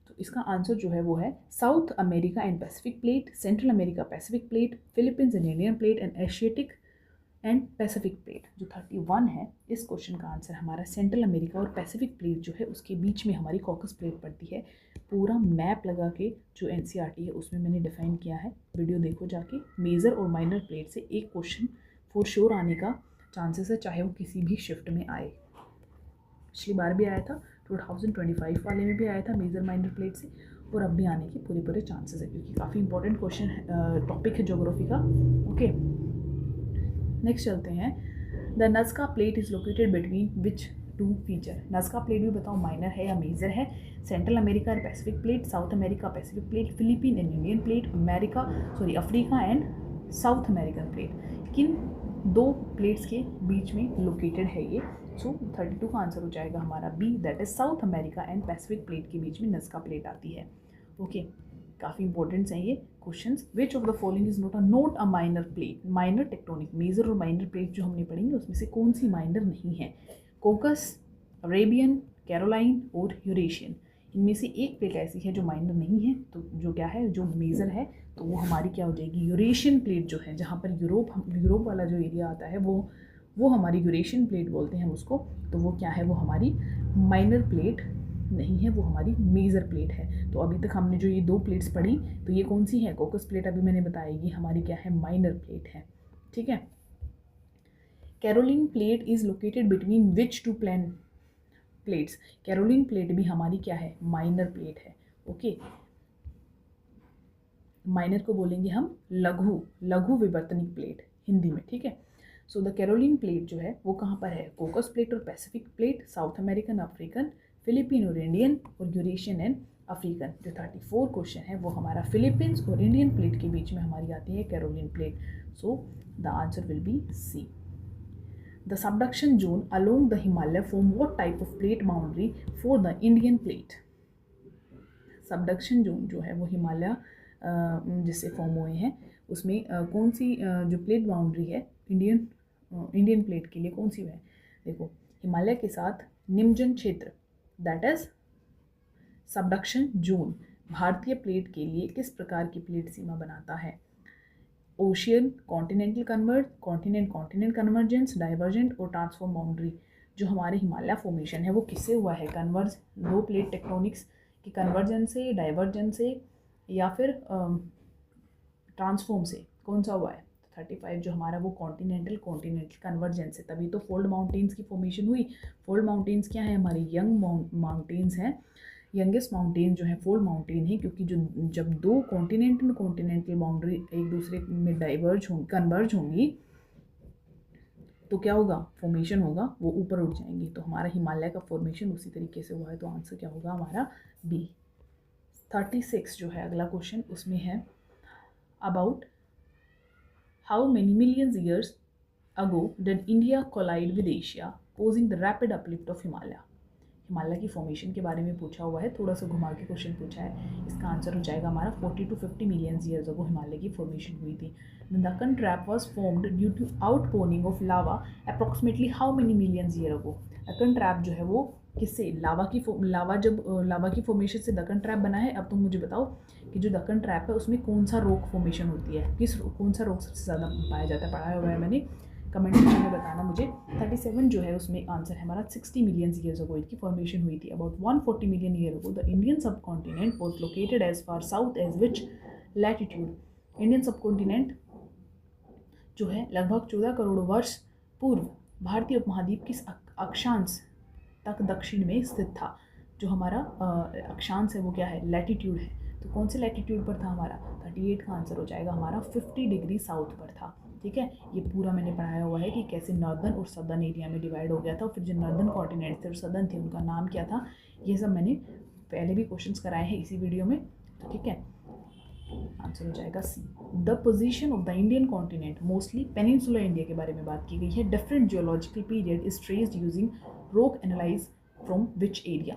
S1: तो इसका आंसर जो है वो है south America and Pacific plate, central America Pacific plate, Philippines and Indian plate and Asiatic and Pacific plate. जो 31 है, इस क्वेश्चन का आंसर हमारा सेंट्रल अमेरिका और पैसिफिक प्लेट जो है उसके बीच में हमारी कॉकस प्लेट पड़ती है। पूरा मैप लगा के जो एनसीईआरटी है उसमें मैंने डिफाइन किया है, वीडियो देखो जाके। मेजर और माइनर प्लेट से एक क्वेश्चन फॉर श्योर आने का चांसेस है, चाहे वो किसी भी शिफ्ट में आए। पिछली बार भी आया था, 2025 वाले में भी आया था मेजर माइनर प्लेट से, और अब भी आने के पूरे चांसेस है, क्योंकि काफ़ी इंपॉर्टेंट क्वेश्चन टॉपिक है ज्योग्राफी का। ओके, नेक्स्ट चलते हैं। The Nazca plate is located between which two feature. Nazca plate भी बताओ माइनर है या मेजर है। Central America and Pacific plate, South America Pacific plate, Philippine and Indian plate, Africa and South American plate. किन दो plates के बीच में लोकेटेड है ये। सो 32 का आंसर हो जाएगा हमारा B, that is South America and Pacific plate के बीच में नज़का प्लेट आती है। ओके, काफ़ी इंपॉर्टेंट्स हैं ये questions. Which of the following is not a minor plate. Minor tectonic, major और माइनर प्लेट जो हमने पढ़ेंगे उसमें से कौन सी माइनर नहीं है। कोकस, अरेबियन, कैरोलाइन और यूरेशियन, इनमें से एक प्लेट ऐसी है जो माइनर नहीं है। तो जो क्या है, जो मेजर है तो वो हमारी क्या हो जाएगी, यूरेशियन प्लेट जो है, जहाँ पर यूरोप वाला जो एरिया आता है वो हमारी यूरेशियन प्लेट बोलते हैं हम उसको। तो वो क्या है, वो हमारी माइनर प्लेट नहीं है, वो हमारी मेजर प्लेट है। तो अभी तक हमने जो ये दो प्लेट्स पढ़ी तो ये कौन सी है, कोकस प्लेट अभी मैंने बताई, ये हमारी क्या है, माइनर प्लेट है। ठीक है, Caroline plate is located between which two plates. Caroline plate भी हमारी क्या है, माइनर प्लेट है। ओके, माइनर को बोलेंगे हम लघु विवर्तनिक प्लेट हिंदी में। ठीक है, सो द कैरोलिन प्लेट जो है वो कहाँ पर है, कोकस प्लेट और Pacific plate, south American, African, Philippine और इंडियन, और यूरेशियन एंड अफ्रीकन। जो 34 क्वेश्चन है वो हमारा फिलीपींस और इंडियन प्लेट के बीच में हमारी आती है Caroline plate. So the answer will be C. The subduction zone along the Himalaya form what type of plate boundary for the Indian plate. Subduction zone जो है वो हिमालय जिससे फॉर्म हुए हैं उसमें कौन सी जो प्लेट बाउंड्री है इंडियन प्लेट के लिए कौन सी है। देखो, हिमालय के साथ निम्नजन क्षेत्र, दैट इज सबडक्शन जोन, भारतीय प्लेट के लिए किस प्रकार की प्लेट सीमा बनाता है। Ocean, continental continent convergence, divergent और ट्रांसफॉर्म बाउंड्री। जो हमारे हिमालय फॉर्मेशन है वो किससे हुआ है, कन्वर्ज, दो प्लेट टेक्टोनिक्स की कन्वर्जन से, डाइवर्जन से या फिर ट्रांसफॉर्म से, कौन सा हुआ है। 35 जो हमारा वो कॉन्टिनेंटल कन्वर्जेंस है, तभी तो फोल्ड माउंटेन्स की फॉर्मेशन हुई। फोल्ड माउंटेन्स क्या है, हमारी यंग माउंटेन्स हैं, यंगेस्ट माउंटेन जो है फोल्ड माउंटेन है, क्योंकि जो जब दो कॉन्टिनेंटल बाउंड्री एक दूसरे में कन्वर्ज होंगी तो क्या होगा, फॉर्मेशन होगा, वो ऊपर उठ जाएंगी। तो हमारा हिमालय का फॉर्मेशन उसी तरीके से हुआ है। तो आंसर क्या होगा हमारा बी। 36 जो है अगला क्वेश्चन, उसमें है about how many millions years ago did India collide with Asia posing the rapid uplift of Himalaya. Himalaya की फॉर्मेशन के बारे में पूछा हुआ है, थोड़ा सा घुमा के क्वेश्चन पूछा है। इसका आंसर हो जाएगा हमारा 40 to 50 million years ago Himalaya की फॉर्मेशन हुई थी। The Deccan trap was formed due to outpouring of lava approximately how many millions year ago. Deccan trap जो है वो किससे, लावा की फॉर्मेशन से दक्कन ट्रैप बना है। अब तुम मुझे बताओ कि जो दक्कन ट्रैप है उसमें कौन सा रॉक फॉर्मेशन होती है, कौन सा रॉक सबसे ज़्यादा पाया जाता है, पढ़ाया हुआ है मैंने, कमेंट सेक्शन में बताना मुझे। 37 जो है उसमें आंसर है हमारा 60 मिलियन ईयर्स अगो इनकी फॉर्मेशन हुई थी। About 140 million year ago the Indian sub continent was located as far south as which latitude. Indian sub continent जो है लगभग 14 करोड़ वर्ष पूर्व भारतीय उपमहाद्वीप किस अक्षांश तक दक्षिण में स्थित था। जो हमारा अक्षांश है वो क्या है, लैटिट्यूड है। तो कौन से लैटिट्यूड पर था हमारा, 38 का आंसर हो जाएगा हमारा 50 डिग्री साउथ पर था। ठीक है, ये पूरा मैंने पढ़ाया हुआ है कि कैसे नॉर्दर्न और सदर्न एरिया में डिवाइड हो गया था। फिर जो नॉर्दर्न कॉन्टिनेंट थे और सदर्न थे उनका नाम क्या था, ये सब मैंने पहले भी क्वेश्चंस कराए हैं इसी वीडियो में। तो ठीक है, आंसर हो जाएगा C. The position of the Indian continent, mostly peninsular India के बारे में बात की गई है। Different geological period is traced using rock analyse from which area.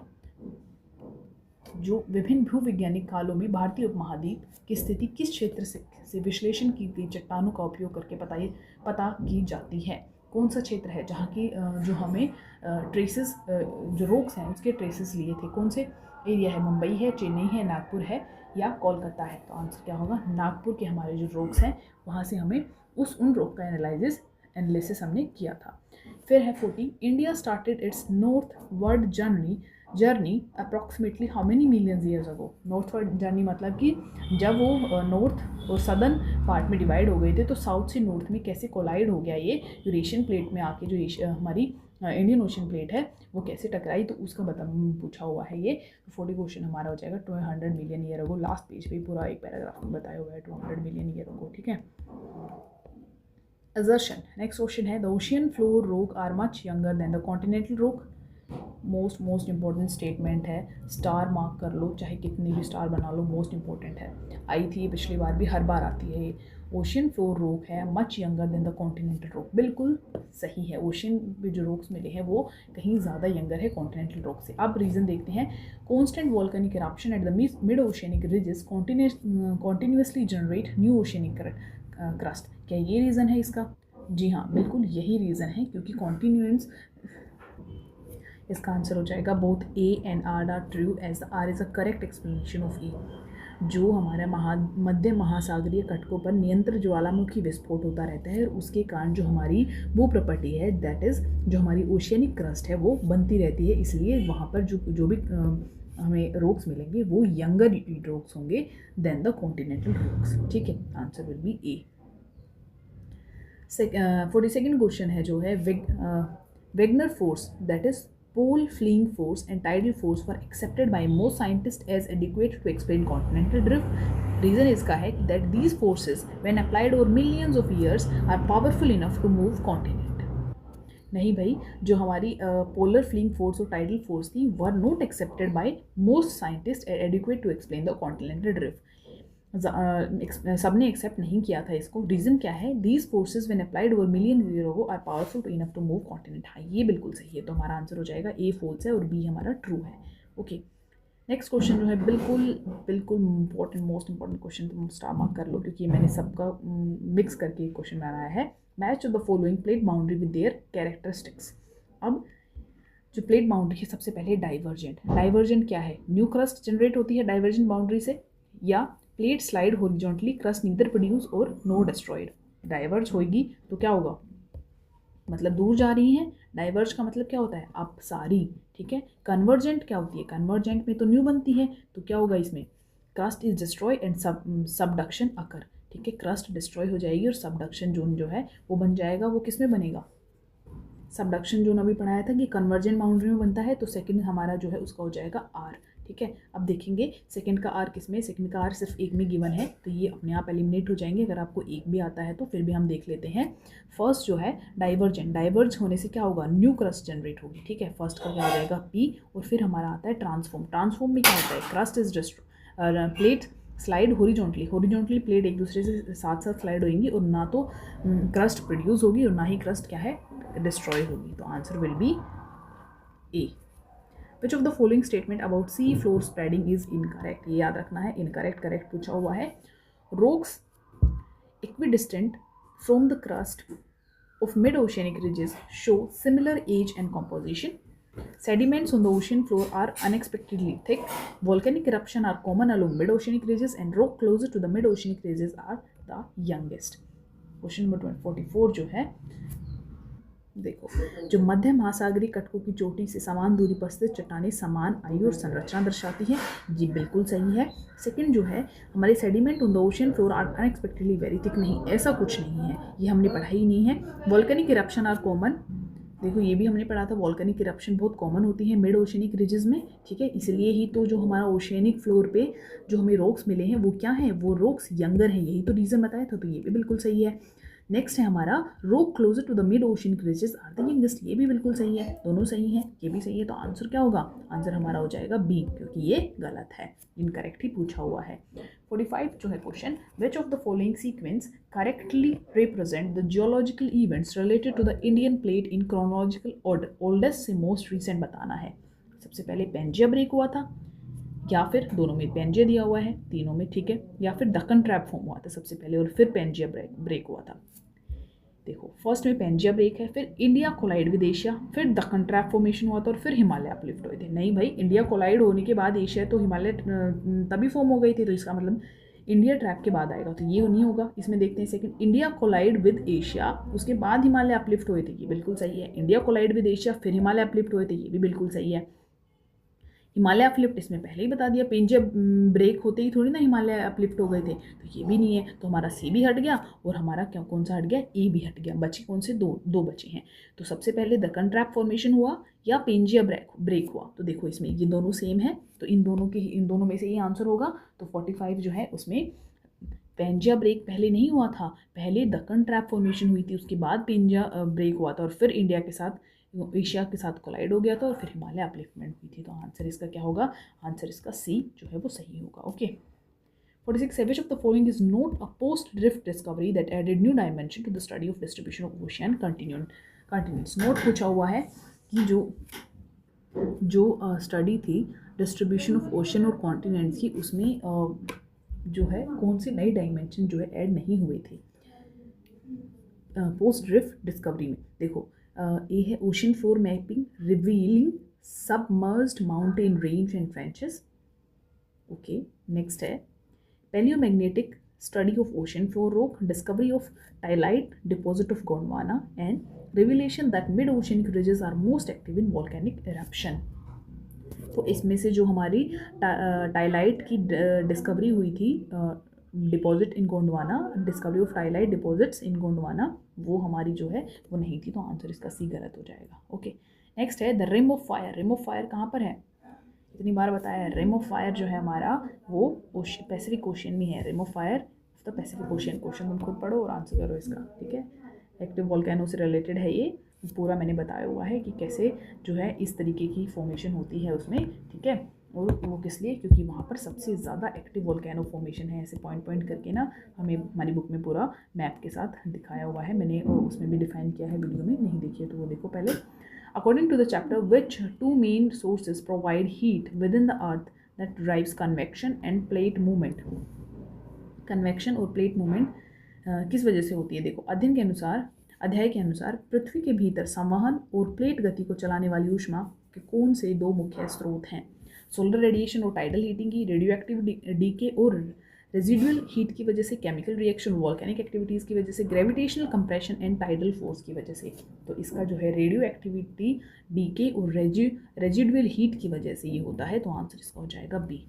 S1: जो विभिन्न भूवैज्ञानिक कालों में भारतीय उपमहाद्वीप की स्थिति किस क्षेत्र से विश्लेषण की गई चट्टानों का उपयोग करके पता की जाती है। कौन सा क्षेत्र है जहाँ की जो हमें ट्रेसेस जो रॉक्स हैं उसके ट्रेसेस लिए थे। कौन से एरिया है, मुंबई है, चेन्नई है, नागपुर है या कोलकाता है। तो आंसर क्या होगा, नागपुर के हमारे जो रॉक्स हैं वहाँ से हमें उन रॉक का एनालिसिस हमने किया था। फिर है 40, India started it's northward journey approximately how many millions years ago. Northward journey मतलब कि जब वो नॉर्थ और सदर्न पार्ट में डिवाइड हो गए थे तो साउथ से नॉर्थ में कैसे कोलाइड हो गया, ये यूरेशियन प्लेट में आके जो हमारी इंडियन ओशन प्लेट है वो कैसे टकराई, तो उसका पूछा हुआ है ये। 40 क्वेश्चन हमारा हो जाएगा 200 मिलियन ईयर अगो। लास्ट पेज पे पूरा एक पैराग्राफ में बताया हुआ है 200 मिलियन ईयर अगो। ठीक है, assertion, नेक्स्ट क्वेश्चन है the ocean floor rock are much younger than the continental rock. Most important statement है, स्टार मार्क कर लो, चाहे कितने भी स्टार बना लो, मोस्ट इंपॉर्टेंट है। आई थी पिछली बार भी, हर बार आती है। ओशियन फ्लोर रॉक है much younger than the continental rock, बिल्कुल सही है। ओशियन में जो रॉक्स मिले हैं वो कहीं ज़्यादा यंगर है कॉन्टिनेंटल रॉक से। अब रीज़न देखते हैं, constant volcanic eruption at the mid oceanic ridges continuously generate new oceanic crust. क्या ये रीज़न है इसका? जी हाँ, बिल्कुल यही रीज़न है, क्योंकि कॉन्टिन्यूएंस। इसका आंसर हो जाएगा both A and R are true as R is a correct explanation of A. जो हमारे मध्य महासागरीय तटों पर निरंतर ज्वालामुखी विस्फोट होता रहता है, और उसके कारण जो हमारी वो प्रॉपर्टी है, दैट इज़ जो हमारी ओशियनिक क्रस्ट है वो बनती रहती है। इसलिए वहाँ पर जो भी हमें रॉक्स मिलेंगे वो यंगर रॉक्स होंगे देन द कॉन्टिनेंटल रॉक्स। ठीक है, answer will be A. 42nd question है जो है Wegener force, that is pole fleeing force and tidal force were accepted by most scientist as adequate to explain continental drift. Reason इसका है that these forces when applied over millions of years are powerful enough to move continent. नहीं भाई, जो हमारी polar fleeing force और tidal force थी were not accepted by most scientist adequate to explain the continental drift. सबने accept नहीं किया था इसको। रीज़न क्या है, these forces when applied over million year ago are powerful enough to move continent. हाँ, ये बिल्कुल सही है। तो हमारा आंसर हो जाएगा ए फॉल्स है और बी हमारा ट्रू है। ओके, नेक्स्ट क्वेश्चन जो है बिल्कुल मोस्ट इंपॉर्टेंट क्वेश्चन, तुम स्टार मार्क कर लो, क्योंकि मैंने सबका मिक्स करके क्वेश्चन बनाया है। Match of the following plate boundary with their characteristics. अब जो प्लेट बाउंड्री है, सबसे पहले डाइवर्जेंट क्या है, न्यू क्रस्ट जनरेट होती है डाइवर्जेंट बाउंड्री से, या plate slide horizontally, crust neither produce और नो डिस्ट्रॉयड। डाइवर्ज होगी तो क्या होगा, मतलब दूर जा रही हैं। डाइवर्ज का मतलब क्या होता है, अपसारी। ठीक है, कन्वर्जेंट क्या होती है, कन्वर्जेंट में तो न्यू बनती है, तो क्या होगा इसमें, crust is destroy and subduction occur. ठीक है, क्रस्ट डिस्ट्रॉय हो जाएगी और सबडक्शन जोन जो है वो बन जाएगा। वो किस में बनेगा, सबडक्शन जोन अभी पढ़ाया था कि कन्वर्जेंट बाउंड्री में बनता है, तो सेकंड हमारा जो है उसका हो जाएगा आर। ठीक है, अब देखेंगे सेकंड का आर किस में, सेकंड का आर सिर्फ एक में गिवन है, तो ये अपने आप एलिमिनेट हो जाएंगे। अगर आपको एक भी आता है तो फिर भी हम देख लेते हैं। फर्स्ट जो है डाइवर्जेंट, डाइवर्ज होने से क्या होगा, न्यू क्रस्ट जनरेट होगी। ठीक है, फर्स्ट का क्या हो जाएगा पी, और फिर हमारा आता है ट्रांसफॉर्म। ट्रांसफॉर्म में क्या होता है, crust is just plate slide horizontally, horizontally plate एक दूसरे से साथ साथ स्लाइड होंगी और ना तो क्रस्ट प्रोड्यूस होगी और ना ही क्रस्ट क्या है डिस्ट्रॉय होगी। तो answer will be A. Which of the following statement about C floor spreading is incorrect, ये याद रखना है, इनकरेक्ट करेक्ट पूछा हुआ है। Rocks equidistant from the crust of mid-oceanic ridges show similar age and composition. Sediments on the ocean floor are unexpectedly thick. Volcanic eruptions are common along mid-oceanic ridges and rock closer to the mid-oceanic ridges are the youngest. Question number 44 जो है, देखो, जो मध्य महासागरीय कटकों की चोटी से समान दूरी पर स्थित चट्टानें समान आयु और संरचना दर्शाती हैं, ये बिल्कुल सही है। सेकंड जो है हमारे sediment on the ocean floor are unexpectedly very thick, नहीं, ऐसा कुछ नहीं है, ये हमने पढ़ा ही नहीं है। वॉल्केनिक इरप्शन आर कॉमन, देखो ये भी हमने पढ़ा था, वॉल्केनिक इरप्शन बहुत कॉमन होती है मिड ओशियनिक रिजेस में। ठीक है, इसलिए ही तो जो हमारा ओशियनिक फ्लोर पे जो हमें रॉक्स मिले हैं वो क्या हैं, वो रॉक्स यंगर हैं, यही तो रीज़न बताया था, तो ये भी बिल्कुल सही है। नेक्स्ट है हमारा rock closer to the mid ocean ridges are the youngest, ये भी बिल्कुल सही है, दोनों सही हैं, ये भी सही है। तो आंसर क्या होगा, आंसर हमारा हो जाएगा बी, क्योंकि ये गलत है, इनकरेक्ट ही पूछा हुआ है। 45 जो है क्वेश्चन, which of the following sequence correctly represent the geological events related to the Indian plate in chronological order, oldest से मोस्ट रिसेंट बताना है। सबसे पहले पेंजिया ब्रेक हुआ था, या फिर दोनों में पेंजिया दिया हुआ है, तीनों में, ठीक है, या फिर दक्कन ट्रैप फॉर्म हुआ था सबसे पहले और फिर पेंजिया ब्रेक हुआ था। देखो फर्स्ट में पेंजिया ब्रेक है, फिर इंडिया कोलाइड विद एशिया, फिर दक्कन ट्रैप फॉर्मेशन हुआ था और फिर हिमालय अपलिफ्ट हुए थे। नहीं भाई, इंडिया कोलाइड होने के बाद एशिया तो हिमालय तभी फॉर्म हो गई थी, तो इसका मतलब इंडिया ट्रैप के बाद आएगा, तो ये नहीं होगा। इसमें देखते हैं second, India collide with Asia, उसके बाद हिमालय अपलिफ्ट हुए थे, ये बिल्कुल सही है। इंडिया कोलाइड विद एशिया फिर हिमालय अपलिफ्ट हुए थे, ये भी बिल्कुल सही है। हिमालय अपलिफ्ट इसमें पहले ही बता दिया, पेंजिया ब्रेक होते ही थोड़ी ना हिमालय अपलिफ्ट हो गए थे, तो ये भी नहीं है। तो हमारा सी भी हट गया और हमारा क्या कौन सा हट गया, ए भी हट गया। बचे कौन से, दो बचे हैं। तो सबसे पहले दक्कन ट्रैप फॉर्मेशन हुआ या पेंजिया ब्रेक हुआ, तो देखो इसमें ये दोनों सेम है, तो इन दोनों में से ये आंसर होगा। तो 45 जो है उसमें पेंजिया ब्रेक पहले नहीं हुआ था, पहले दक्कन ट्रैप फॉर्मेशन हुई थी, उसके बाद पेंजिया ब्रेक हुआ था और फिर इंडिया के साथ एशिया के साथ कोलाइड हो गया था और फिर हिमालय अपलिफ्टमेंट हुई थी। तो आंसर इसका क्या होगा, आंसर इसका सी जो है वो सही होगा। Okay, 46 which of the following is not a post drift discovery that added new dimension to the study of distribution of ocean continents। Note पूछा हुआ है कि जो स्टडी थी डिस्ट्रीब्यूशन ऑफ ओशन और कॉन्टिनेंट्स की, उसमें जो है कौन से नए डायमेंशन जो है ऐड नहीं हुए थे पोस्ट ड्रिफ्ट डिस्कवरी में। देखो ए है ocean floor mapping revealing submerged mountain range and trenches. Okay, next है palaeomagnetic study of ocean floor rock, discovery of tillite deposit of Gondwana and revelation that mid oceanic ridges are most active in volcanic eruption. तो इसमें से जो हमारी टाइलाइट की discovery हुई थी, deposit in Gondwana, discovery of tillite deposits in Gondwana, वो हमारी जो है वो नहीं थी, तो आंसर इसका सी गलत हो जाएगा। ओके, नेक्स्ट है the rim of fire. Rim of fire कहाँ पर है, इतनी बार बताया है। रिम ऑफ फायर जो है हमारा वो पैसिफिक ओशन में है। Rim of fire of the Pacific Ocean, question तुम खुद पढ़ो और आंसर करो इसका, ठीक है। एक्टिव वॉल्केनो से रिलेटेड है ये, पूरा मैंने बताया हुआ है कि कैसे जो है इस तरीके की फॉर्मेशन होती है उसमें, ठीक है। और वो किस लिए, क्योंकि वहाँ पर सबसे ज़्यादा एक्टिव वॉल्केनो फॉर्मेशन है। ऐसे पॉइंट करके ना हमें हमारी बुक में पूरा मैप के साथ दिखाया हुआ है, मैंने उसमें भी डिफाइन किया है, वीडियो में नहीं देखिए तो वो देखो पहले। According to the chapter which two main sources provide heat within the earth that drives convection and plate movement. Convection और प्लेट मूवमेंट किस वजह से होती है, देखो अध्याय के अनुसार पृथ्वी के भीतर संवहन और प्लेट गति को चलाने वाली ऊष्मा के कौन से दो मुख्य स्रोत हैं। सोलर रेडिएशन और टाइडल हीटिंग की, रेडियो एक्टिव डीके और रेजिडुअल हीट की वजह से, केमिकल रिएक्शन वॉल्केनिक एक्टिविटीज़ की वजह से, gravitational compression and tidal force की वजह से। तो इसका जो है रेडियो एक्टिविटी डीके और रेजिडुअल हीट की वजह से ये होता है, तो आंसर इसका हो जाएगा B.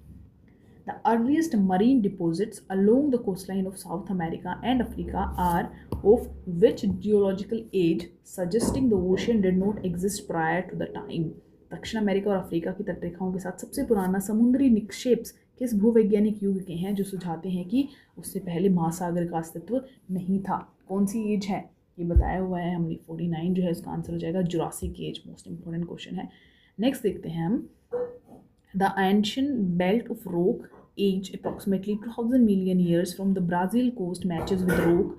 S1: The earliest marine deposits along the coastline of South America and Africa are of which geological age, suggesting the ocean did not exist prior to the time? दक्षिण अमेरिका और अफ्रीका की तटरेखाओं के साथ सबसे पुराना समुद्री निक्षेप किस भूवैज्ञानिक युग के हैं जो सुझाते हैं कि उससे पहले महासागर का अस्तित्व नहीं था? कौन सी एज है ये बताया हुआ है हमने, 49 जो है उसका आंसर हो जाएगा Jurassic age. Most important question है। नेक्स्ट देखते हैं हम, the ancient belt of rock age approximately 2000 million years from the Brazil coast matches with rock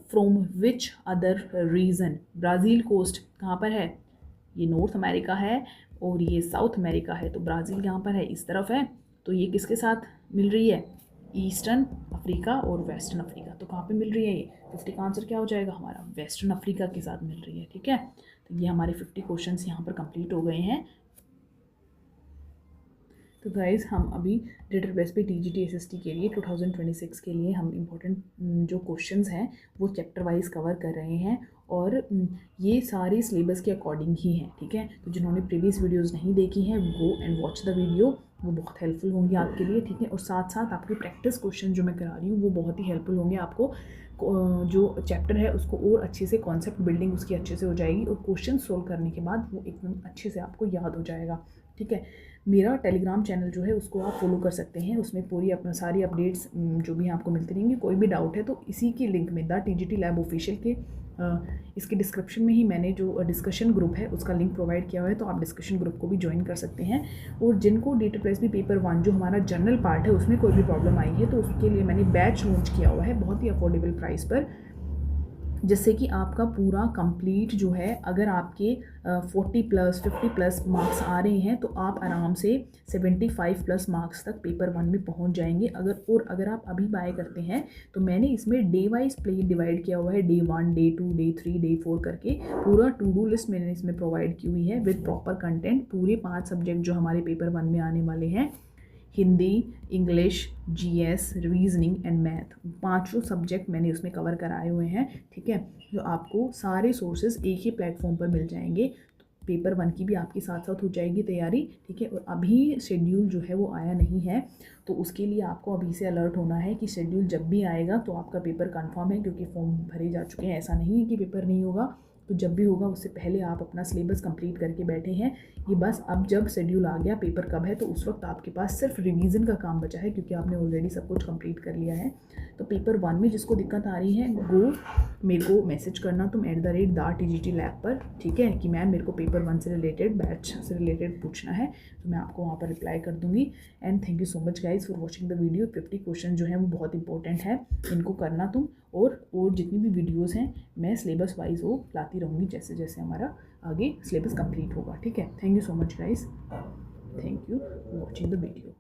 S1: from which other region? Brazil coast कहाँ पर है? ये नॉर्थ अमेरिका है और ये साउथ अमेरिका है, तो ब्राज़ील यहाँ पर है, इस तरफ है, तो ये किसके साथ मिल रही है? ईस्टर्न अफ्रीका और वेस्टर्न अफ्रीका। तो कहाँ पे मिल रही है ये? 50 का आंसर क्या हो जाएगा हमारा? वेस्टर्न अफ्रीका के साथ मिल रही है। ठीक है, तो ये हमारे 50 क्वेश्चंस यहाँ पर कंप्लीट हो गए हैं। तो गाइज़ हम अभी डेटर बेस पे TGT SST के लिए 2026 के लिए हम इम्पोर्टेंट जो क्वेश्चंस हैं वो चैप्टर वाइज कवर कर रहे हैं और ये सारे सिलेबस के अकॉर्डिंग ही हैं। ठीक है, तो जिन्होंने प्रीवियस वीडियोस नहीं देखी हैं go and watch the video, वो बहुत हेल्पफुल होंगी आपके लिए। ठीक है, और साथ साथ आपके प्रैक्टिस क्वेश्चन जो मैं करा रही हूँ वो बहुत ही हेल्पफुल होंगे आपको। जो चैप्टर है उसको और अच्छे से कॉन्सेप्ट बिल्डिंग उसकी अच्छे से हो जाएगी और क्वेश्चन सोल्व करने के बाद वो एकदम अच्छे से आपको याद हो जाएगा। ठीक है, मेरा टेलीग्राम चैनल जो है उसको आप फॉलो कर सकते हैं, उसमें पूरी अपना सारी अपडेट्स जो भी आपको मिलती रहेंगी। कोई भी डाउट है तो इसी के लिंक में द TGT लैब ऑफिशियल के इसके डिस्क्रिप्शन में ही मैंने जो डिस्कशन ग्रुप है उसका लिंक प्रोवाइड किया हुआ है, तो आप डिस्कशन ग्रुप को भी ज्वाइन कर सकते हैं। और जिनको DTPSB पेपर 1 जो हमारा जनरल पार्ट है उसमें कोई भी प्रॉब्लम आई है तो उसके लिए मैंने बैच लॉन्च किया हुआ है बहुत ही अफोर्डेबल प्राइस पर, जिससे कि आपका पूरा कंप्लीट जो है, अगर आपके 40+ 50+ मार्क्स आ रहे हैं तो आप आराम से 75+ मार्क्स तक पेपर 1 में पहुंच जाएंगे। अगर आप अभी बाय करते हैं तो मैंने इसमें डे वाइज प्ले डिवाइड किया हुआ है, Day 1, Day 2, Day 3, Day 4 करके पूरा टू डू लिस्ट मैंने इसमें प्रोवाइड की हुई है विद प्रॉपर कंटेंट। पूरे 5 सब्जेक्ट जो हमारे पेपर 1 में आने वाले हैं, Hindi, English, GS, reasoning and math, 5 subject मैंने उसमें कवर कराए हुए हैं। ठीक है, जो आपको सारे सोर्सेज एक ही प्लेटफॉर्म पर मिल जाएंगे। तो पेपर 1 की भी आपके साथ साथ हो जाएगी तैयारी। ठीक है, और अभी शेड्यूल जो है वो आया नहीं है, तो उसके लिए आपको अभी से अलर्ट होना है कि शेड्यूल जब भी आएगा तो आपका पेपर कंफर्म है, क्योंकि फॉर्म भरे जा चुके हैं। ऐसा नहीं है कि पेपर नहीं होगा, तो जब भी होगा उससे पहले आप अपना सिलेबस कंप्लीट करके बैठे हैं। ये बस अब जब शेड्यूल आ गया पेपर कब है तो उस वक्त आपके पास सिर्फ रिवीजन का काम बचा है, क्योंकि आपने ऑलरेडी सब कुछ कंप्लीट कर लिया है। तो पेपर 1 में जिसको दिक्कत आ रही है वो मेरे को मैसेज करना तुम @TGT लैब पर। ठीक है, कि मैम मेरे को पेपर 1 से रिलेटेड, बैच से रिलेटेड पूछना है, तो मैं आपको वहाँ पर रिप्लाई कर दूँगी। And thank you so much guys for watching the video. 50 question जो हैं वो बहुत इंपॉर्टेंट है, इनको करना तुम। और जितनी भी वीडियोज़ हैं मैं सिलेबस वाइज वो लाती रहूँगी जैसे जैसे हमारा आगे सिलेबस कंप्लीट होगा। ठीक है, thank you so much guys, thank you for watching the video.